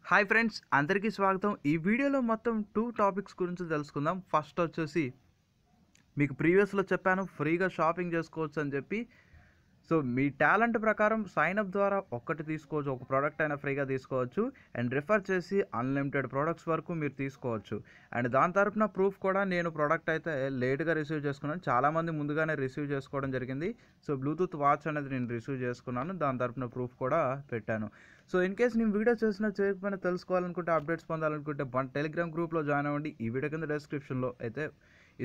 Hi friends, అందరికీ స్వాగతం. ఈ వీడియోలో మొత్తం 2 టాపిక్స్ గురించి తెలుసుకుందాం. ఫస్ట్ వచ్చేసి మీకు ప్రీవియస్లో చెప్పాను ఫ్రీగా షాపింగ్ చేసుకోవచ్చు అని చెప్పి. సో మీ టాలెంట్ ప్రకారం సైన్ అప్ ద్వారా ఒక్కటి తీసుకోవచ్చు, ఒక ప్రోడక్ట్ అయినా ఫ్రీగా తీసుకోవచ్చు. అండ్ రిఫర్ చేసి అన్లిమిటెడ్ ప్రోడక్ట్స్ వరకు మీరు తీసుకోవచ్చు. అండ్ దాని తరపున ప్రూఫ్ కూడా నేను ప్రోడక్ట్ అయితే లేట్గా రిసీవ్ చేసుకున్నాను. చాలామంది ముందుగానే రిసీవ్ చేసుకోవడం జరిగింది. సో బ్లూటూత్ వాచ్ అనేది నేను రిసీవ్ చేసుకున్నాను, దాని తరపున ప్రూఫ్ కూడా పెట్టాను. సో ఇన్ కేస్ నేను వీడియో చేసినా చేయకపోయినా తెలుసుకోవాలనుకుంటే, అప్డేట్స్ పొందాలనుకుంటే మన టెలిగ్రామ్ గ్రూప్లో జాయిన్ అవ్వండి. ఈ వీడియో కింద డిస్క్రిప్షన్లో అయితే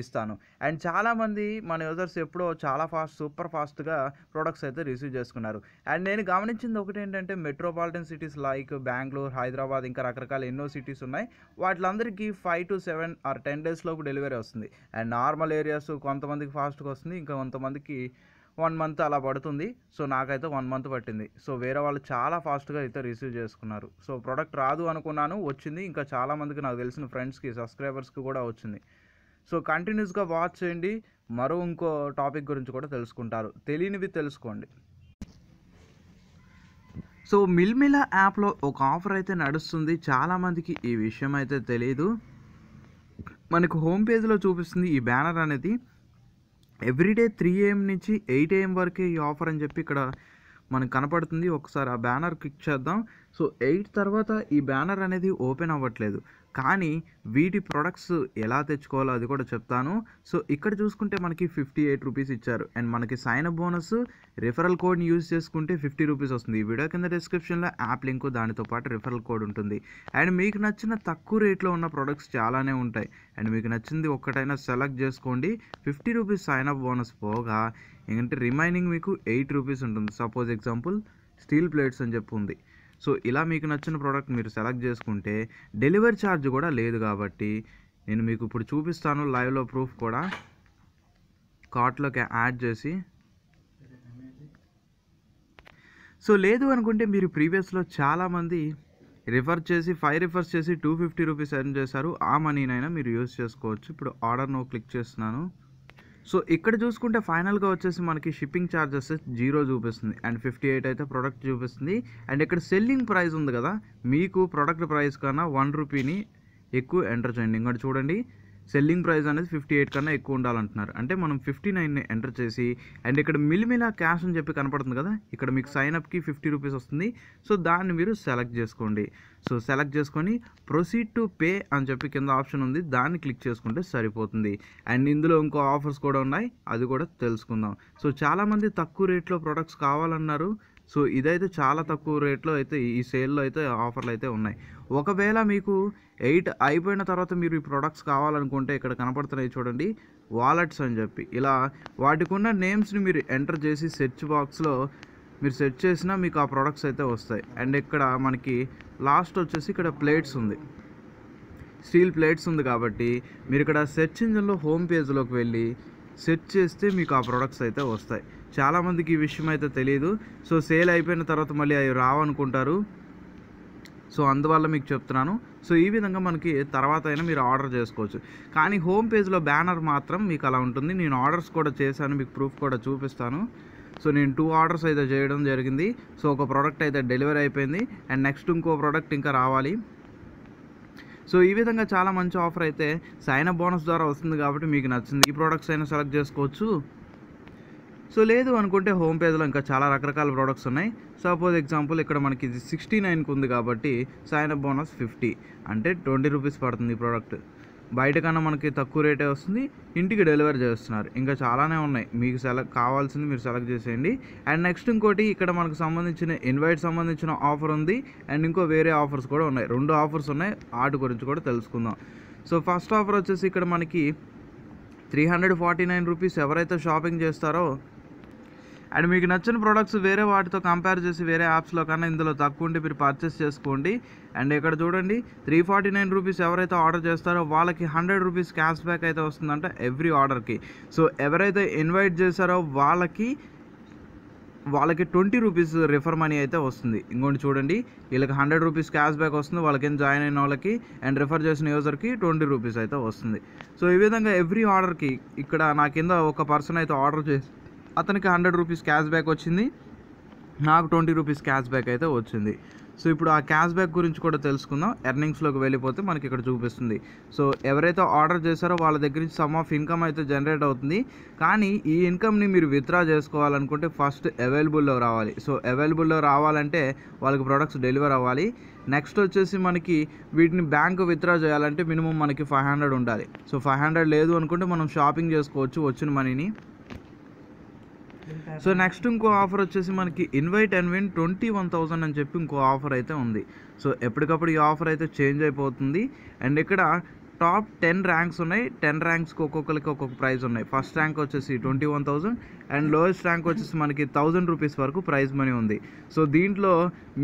ఇస్తాను. అండ్ చాలామంది మన యూజర్స్ ఎప్పుడో చాలా సూపర్ ఫాస్ట్గా ప్రోడక్ట్స్ అయితే రిసీవ్ చేసుకున్నారు. అండ్ నేను గమనించింది ఒకటి ఏంటంటే, metropolitan cities like Bengaluru, Hyderabad, ఇంకా రకరకాల ఎన్నో సిటీస్ ఉన్నాయి. వాటిలందరికీ 5 to 7 or 10 days లోపు డెలివరీ వస్తుంది. అండ్ నార్మల్ ఏరియాస్ కొంతమందికి ఫాస్ట్గా వస్తుంది, ఇంకా కొంతమందికి 1 month అలా పడుతుంది. సో నాకైతే 1 month పట్టింది. సో వేరే వాళ్ళు చాలా ఫాస్ట్గా అయితే రిసీవ్ చేసుకున్నారు. సో ప్రోడక్ట్ రాదు అనుకున్నాను, వచ్చింది. ఇంకా చాలామందికి, నాకు తెలిసిన ఫ్రెండ్స్కి, సబ్స్క్రైబర్స్కి కూడా వచ్చింది. సో కంటిన్యూస్గా వాచ్ చేయండి. ఇంకో టాపిక్ గురించి కూడా తెలుసుకుంటారు, తెలియనివి తెలుసుకోండి. సో మిల్మిలా యాప్లో ఒక ఆఫర్ అయితే నడుస్తుంది. చాలామందికి ఈ విషయం అయితే తెలియదు. మనకు హోమ్ పేజ్లో చూపిస్తుంది ఈ బ్యానర్ అనేది. ఎవ్రీడే 3 AM నుంచి 8 AM వరకే ఈ ఆఫర్ అని చెప్పి ఇక్కడ మనకు కనపడుతుంది. ఒకసారి ఆ బ్యానర్ క్లిక్ చేద్దాం. సో 8 తర్వాత ఈ బ్యానర్ అనేది ఓపెన్ అవ్వట్లేదు, కానీ వీటి ప్రొడక్ట్స్ ఎలా తెచ్చుకోవాలో అది కూడా చెప్తాను. సో ఇక్కడ చూసుకుంటే మనకి 58 రూపీస్ ఇచ్చారు. అండ్ మనకి సైన్ అప్ బోనస్ రిఫరల్ కోడ్ని యూజ్ చేసుకుంటే 50 రూపీస్ వస్తుంది. ఈ వీడియో కింద డిస్క్రిప్షన్లో యాప్ లింక్, దానితో పాటు రిఫరల్ కోడ్ ఉంటుంది. అండ్ మీకు నచ్చిన తక్కువ రేట్లో ఉన్న ప్రొడక్ట్స్ చాలానే ఉంటాయి. అండ్ మీకు నచ్చింది ఒక్కటైనా సెలెక్ట్ చేసుకోండి. 50 రూపీస్ సైన్ అప్ బోనస్ పోగా ఏంటంటే రిమైనింగ్ మీకు 8 రూపీస్ ఉంటుంది. సపోజ్ ఎగ్జాంపుల్ స్టీల్ ప్లేట్స్ అని చెప్పి ఉంది. సో ఇలా మీకు నచ్చిన ప్రోడక్ట్ మీరు సెలెక్ట్ చేసుకుంటే డెలివరీ ఛార్జ్ కూడా లేదు. కాబట్టి నేను మీకు ఇప్పుడు చూపిస్తాను లైవ్లో ప్రూఫ్ కూడా. కార్ట్లోకి యాడ్ చేసి, సో లేదు అనుకుంటే మీరు ప్రీవియస్లో చాలామంది రిఫర్ చేసి 5 రిఫర్స్ చేసి 250 రూపీస్ ఎర్న్ చేశారు. ఆ మనీనైనా మీరు యూజ్ చేసుకోవచ్చు. ఇప్పుడు ఆర్డర్ నో క్లిక్ చేస్తున్నాను. సో ఇక్కడ చూసుకుంటే ఫైనల్గా వచ్చేసి మనకి షిప్పింగ్ ఛార్జెస్ 0 చూపిస్తుంది. అండ్ 58 అయితే ప్రోడక్ట్ చూపిస్తుంది. అండ్ ఇక్కడ సెల్లింగ్ ప్రైస్ ఉంది కదా, మీకు ప్రోడక్ట్ ప్రైస్ కన్నా 1 రూపీని ఎక్కువ ఎంటర్ చేయండి. ఇంకోటి చూడండి, సెల్లింగ్ ప్రైస్ అనేది 58 కన్నా ఎక్కువ ఉండాలంటున్నారు. అంటే మనం 59ని ఎంటర్ చేసి, అండ్ ఇక్కడ మిల్మిలా క్యాష్ అని చెప్పి కనపడుతుంది కదా, ఇక్కడ మీకు సైన్అప్కి 50 రూపీస్ వస్తుంది. సో దాన్ని మీరు సెలెక్ట్ చేసుకోండి. సో సెలెక్ట్ చేసుకొని ప్రొసీడ్ టు పే అని చెప్పి కింద ఆప్షన్ ఉంది, దాన్ని క్లిక్ చేసుకుంటే సరిపోతుంది. అండ్ ఇందులో ఇంకో ఆఫర్స్ కూడా ఉన్నాయి, అది కూడా తెలుసుకుందాం. సో చాలామంది తక్కువ రేట్లో ప్రొడక్ట్స్ కావాలన్నారు. సో ఇదైతే చాలా తక్కువ రేట్లో అయితే ఈ సేల్లో అయితే ఆఫర్లు అయితే ఉన్నాయి. ఒకవేళ మీకు 8 అయిపోయిన తర్వాత మీరు ఈ ప్రొడక్ట్స్ కావాలనుకుంటే ఇక్కడ కనపడుతున్నాయి చూడండి, వాలెట్స్ అని చెప్పి. ఇలా వాటికి ఉన్న నేమ్స్ని మీరు ఎంటర్ చేసి సెర్చ్ బాక్స్లో మీరు సెర్చ్ చేసినా మీకు ఆ ప్రొడక్ట్స్ అయితే వస్తాయి. అండ్ ఇక్కడ మనకి లాస్ట్ వచ్చేసి ఇక్కడ ప్లేట్స్ ఉంది, స్టీల్ ప్లేట్స్ ఉంది. కాబట్టి మీరు ఇక్కడ సెర్చ్ ఇంజిన్లో హోమ్ పేజ్లోకి వెళ్ళి సెర్చ్ చేస్తే మీకు ఆ ప్రొడక్ట్స్ అయితే వస్తాయి. చాలామందికి ఈ విషయం అయితే తెలియదు. సో సేల్ అయిపోయిన తర్వాత మళ్ళీ అవి రావనుకుంటారు. సో అందువల్ల మీకు చెప్తున్నాను. సో ఈ విధంగా మనకి తర్వాత అయినా మీరు ఆర్డర్ చేసుకోవచ్చు. కానీ హోమ్ పేజ్లో బ్యానర్ మాత్రం మీకు అలా ఉంటుంది. నేను ఆర్డర్స్ కూడా చేశాను, మీకు ప్రూఫ్ కూడా చూపిస్తాను. సో నేను 2 ఆర్డర్స్ అయితే చేయడం జరిగింది. సో ఒక ప్రోడక్ట్ అయితే డెలివరీ అయిపోయింది. అండ్ నెక్స్ట్ ఇంకో ప్రోడక్ట్ ఇంకా రావాలి. సో ఈ విధంగా చాలా మంచి ఆఫర్ అయితే సైన్ అప్ బోనస్ ద్వారా వస్తుంది. కాబట్టి మీకు నచ్చింది ఈ ప్రోడక్ట్స్ అయినా సెలెక్ట్ చేసుకోవచ్చు. సో లేదు అనుకుంటే హోమ్ పేజ్లో ఇంకా చాలా రకరకాల ప్రోడక్ట్స్ ఉన్నాయి. సపోజ్ ఎగ్జాంపుల్ ఇక్కడ మనకి ఇది 69కి ఉంది కాబట్టి సైన్ అప్ బోనస్ 50, అంటే 20 రూపీస్ పడుతుంది ఈ ప్రోడక్ట్. బయట కన్నా మనకి తక్కువ రేటే వస్తుంది, ఇంటికి డెలివరీ చేస్తున్నారు. ఇంకా చాలానే ఉన్నాయి, మీకు కావాల్సింది మీరు సెలెక్ట్ చేసేయండి. అండ్ నెక్స్ట్ ఇంకోటి ఇక్కడ మనకు సంబంధించిన ఇన్వైట్ సంబంధించిన ఆఫర్ ఉంది. అండ్ ఇంకో వేరే ఆఫర్స్ కూడా ఉన్నాయి, 2 ఆఫర్స్ ఉన్నాయి. వాటి గురించి కూడా తెలుసుకుందాం. సో ఫస్ట్ ఆఫర్ వచ్చేసి ఇక్కడ మనకి 349 రూపీస్ ఎవరైతే షాపింగ్ చేస్తారో, అండ్ మీకు నచ్చిన ప్రోడక్ట్స్ వేరే వాటితో కంపేర్ చేసి వేరే యాప్స్లో కన్నా ఇందులో తక్కువ ఉంటే మీరు పర్చేస్ చేసుకోండి. అండ్ ఇక్కడ చూడండి, 349 రూపీస్ ఎవరైతే ఆర్డర్ చేస్తారో వాళ్ళకి 100 రూపీస్ క్యాష్ బ్యాక్ అయితే వస్తుందంట ఎవ్రీ ఆర్డర్కి. సో ఎవరైతే ఇన్వైట్ చేశారో వాళ్ళకి 20 రూపీస్ రిఫర్ మనీ అయితే వస్తుంది. ఇంకోటి చూడండి, వీళ్ళకి 100 రూపీస్ క్యాష్ బ్యాక్ వస్తుంది, వాళ్ళకి జాయిన్ అయిన వాళ్ళకి. అండ్ రిఫర్ చేసిన యూజర్కి 20 రూపీస్ అయితే వస్తుంది. సో ఈ విధంగా ఎవ్రీ ఆర్డర్కి ఇక్కడ నా కింద ఒక పర్సన్ అయితే ఆర్డర్ చేసి అతనికి 100 రూపీస్ క్యాష్ బ్యాక్ వచ్చింది, నాకు 20 రూపీస్ క్యాష్ బ్యాక్ అయితే వచ్చింది. సో ఇప్పుడు ఆ క్యాష్ బ్యాక్ గురించి కూడా తెలుసుకుందాం. ఎర్నింగ్స్లోకి వెళ్ళిపోతే మనకి ఇక్కడ చూపిస్తుంది. సో ఎవరైతే ఆర్డర్ చేశారో వాళ్ళ దగ్గర నుంచి సమ్ ఆఫ్ ఇన్కమ్ అయితే జనరేట్ అవుతుంది. కానీ ఈ ఇన్కమ్ని మీరు విత్డ్రా చేసుకోవాలనుకుంటే ఫస్ట్ అవైలబుల్లో రావాలి. సో అవైలబుల్లో రావాలంటే వాళ్ళకి ప్రొడక్ట్స్ డెలివర్ అవ్వాలి. నెక్స్ట్ వచ్చేసి మనకి వీటిని బ్యాంకు విత్డ్రా చేయాలంటే మినిమం మనకి 500 ఉండాలి. సో 500 లేదు అనుకుంటే మనం షాపింగ్ చేసుకోవచ్చు వచ్చిన మనీని. సో నెక్స్ట్ ఇంకో ఆఫర్ వచ్చేసి మనకి ఇన్వైట్ అండ్ విన్ 21,000 అని చెప్పి ఇంకో ఆఫర్ అయితే ఉంది. సో ఎప్పటికప్పుడు ఈ ఆఫర్ అయితే చేంజ్ అయిపోతుంది. అండ్ ఇక్కడ టాప్ 10 ర్యాంక్స్ ఉన్నాయి. 10 ర్యాంక్స్కి ఒక్కొక్కరికి ఒక్కొక్క ప్రైజ్ ఉన్నాయి. ఫస్ట్ ర్యాంక్ వచ్చేసి 21,000 అండ్ లోయెస్ట్ ర్యాంక్ వచ్చేసి మనకి 1000 రూపీస్ వరకు ప్రైజ్ మనీ ఉంది. సో దీంట్లో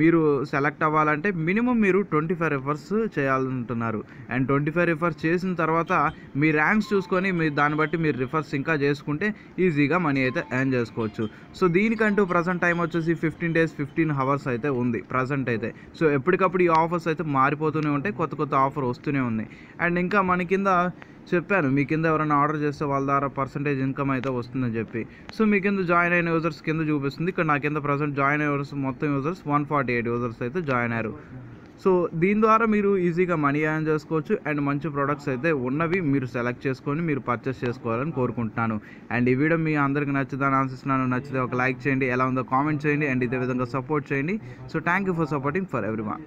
మీరు సెలెక్ట్ అవ్వాలంటే మినిమం మీరు 25 రిఫర్స్ చేయాలంటున్నారు. అండ్ 25 రిఫర్స్ చేసిన తర్వాత మీ ర్యాంక్స్ చూసుకొని మీరు దాన్ని బట్టి మీరు రిఫర్స్ ఇంకా చేసుకుంటే ఈజీగా మనీ అయితే ఎర్న్ చేసుకోవచ్చు. సో దీనికంటూ ప్రజెంట్ టైం వచ్చేసి 15 days 15 hours అయితే ఉంది ప్రజెంట్ అయితే. సో ఎప్పటికప్పుడు ఈ ఆఫర్స్ అయితే మారిపోతూనే ఉంటాయి, కొత్త కొత్త ఆఫర్ వస్తూనే ఉన్నాయి. అండ్ ఇంకా మన కింద చెప్పాను మీ కింద ఎవరైనా ఆర్డర్ చేస్తే వాళ్ళ ద్వారా పర్సంటేజ్ ఇన్కమ్ అయితే వస్తుందని చెప్పి. సో మీ కింద జాయిన్ అయిన యూజర్స్ కింద చూపిస్తుంది. ఇక్కడ నా కింద ప్రజెంట్ జాయిన్ అయిన యూజర్స్ మొత్తం యూజర్స్ 148 యూజర్స్ అయితే జాయిన్ అయ్యారు. సో దీని ద్వారా మీరు ఈజీగా మనీ ఎర్న్ చేసుకోవచ్చు. అండ్ మంచి ప్రొడక్ట్స్ అయితే ఉన్నవి మీరు సెలెక్ట్ చేసుకొని మీరు పర్చేస్ చేసుకోవాలని కోరుకుంటున్నాను. అండ్ ఈ వీడియో మీ అందరికీ నచ్చుదని ఆశిస్తున్నాను. నచ్చితే ఒక లైక్ చేయండి, ఎలా ఉందో కామెంట్ చేయండి, అండ్ ఇదే విధంగా సపోర్ట్ చేయండి. So thank you for supporting for everyone.